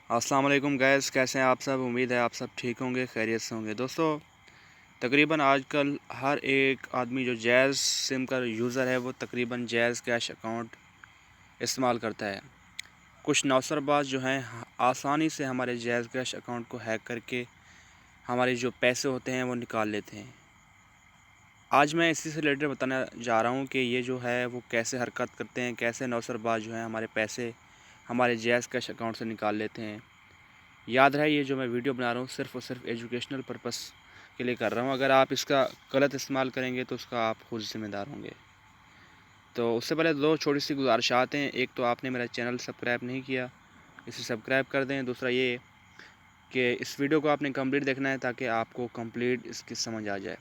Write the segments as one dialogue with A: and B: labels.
A: अस्सलाम वालेकुम गैस, कैसे हैं आप सब। उम्मीद है आप सब ठीक होंगे, खैरियत से होंगे। दोस्तों, तकरीबन आजकल हर एक आदमी जो जैज़ सिम का यूज़र है वो तकरीबन जैज़ कैश अकाउंट इस्तेमाल करता है। कुछ नौसरबाज जो हैं आसानी से हमारे जैज़ कैश अकाउंट को हैक करके हमारे जो पैसे होते हैं वो निकाल लेते हैं। आज मैं इसी से रिलेटेड बताना जा रहा हूँ कि ये जो है वो कैसे हरकत करते हैं, कैसे नौसरबाज जो हैं हमारे पैसे हमारे जैज़ कैश अकाउंट से निकाल लेते हैं। याद रहे, ये जो मैं वीडियो बना रहा हूँ सिर्फ़ और सिर्फ एजुकेशनल पर्पस के लिए कर रहा हूँ। अगर आप इसका गलत इस्तेमाल करेंगे तो उसका आप खुद ज़िम्मेदार होंगे। तो उससे पहले दो छोटी सी गुजारिशात हैं। एक तो आपने मेरा चैनल सब्सक्राइब नहीं किया, इसे सब्सक्राइब कर दें। दूसरा ये कि इस वीडियो को आपने कंप्लीट देखना है ताकि आपको कंप्लीट इसकी समझ आ जाए।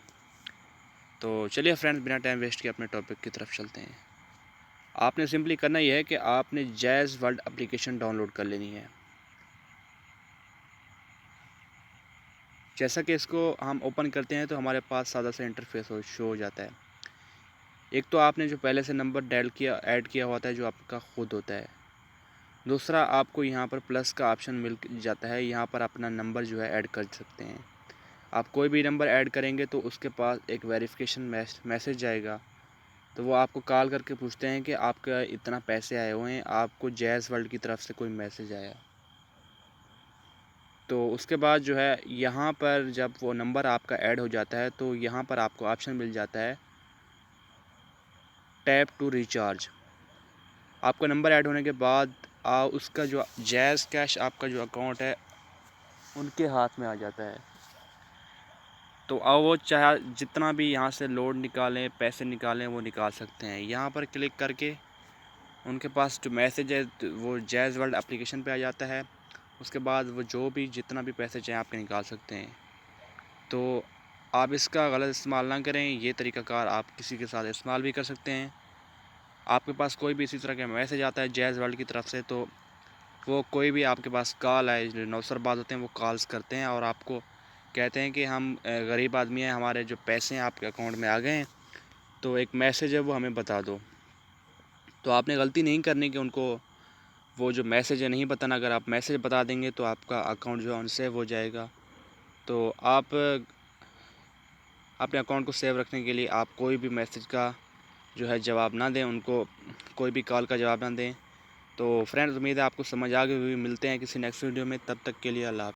A: तो चलिए फ्रेंड्स, बिना टाइम वेस्ट किए अपने टॉपिक की तरफ चलते हैं। आपने सिंपली करना ये है कि आपने जैज़ वर्ल्ड एप्लीकेशन डाउनलोड कर लेनी है। जैसा कि इसको हम ओपन करते हैं तो हमारे पास सादा सा इंटरफेस शो हो जाता है। एक तो आपने जो पहले से नंबर ऐड किया होता है जो आपका खुद होता है। दूसरा, आपको यहाँ पर प्लस का ऑप्शन मिल जाता है, यहाँ पर अपना नंबर जो है ऐड कर सकते हैं। आप कोई भी नंबर ऐड करेंगे तो उसके पास एक वेरिफिकेशन मैसेज जाएगा। तो वो आपको कॉल करके पूछते हैं कि आपका इतना पैसे आए हुए हैं, आपको जैज़ वर्ल्ड की तरफ से कोई मैसेज आया। तो उसके बाद जो है यहाँ पर जब वो नंबर आपका ऐड हो जाता है तो यहाँ पर आपको ऑप्शन मिल जाता है टैप टू रिचार्ज। आपका नंबर ऐड होने के बाद उसका जो जैज़ कैश आपका जो अकाउंट है उनके हाथ में आ जाता है। तो अब वो चाहे जितना भी यहाँ से लोड निकालें, पैसे निकालें, वो निकाल सकते हैं। यहाँ पर क्लिक करके उनके पास जो मैसेज है तो वो जैज़ वर्ल्ड एप्लीकेशन पे आ जाता है। उसके बाद वो जो भी जितना भी पैसे चाहें आपके निकाल सकते हैं। तो आप इसका गलत इस्तेमाल ना करें। ये तरीक़ाकार आप किसी के साथ इस्तेमाल भी कर सकते हैं। आपके पास कोई भी इसी तरह का मैसेज आता है जैज़ वर्ल्ड की तरफ से, तो वो कोई भी आपके पास कॉल आए, जो नौसरबाज होते हैं वो कॉल्स करते हैं और आपको कहते हैं कि हम गरीब आदमी हैं, हमारे जो पैसे हैं आपके अकाउंट में आ गए हैं, तो एक मैसेज है वो हमें बता दो। तो आपने गलती नहीं करनी कि उनको वो जो मैसेज है नहीं बताना। अगर आप मैसेज बता देंगे तो आपका अकाउंट जो है अनसेव हो जाएगा। तो आप अपने अकाउंट को सेव रखने के लिए आप कोई भी मैसेज का जो है जवाब ना दें, उनको कोई भी कॉल का जवाब ना दें। तो फ्रेंड्स, उम्मीद है आपको समझ आ गई होगी। मिलते हैं किसी नेक्स्ट वीडियो में, तब तक के लिए अल्लाह हाफ़िज़।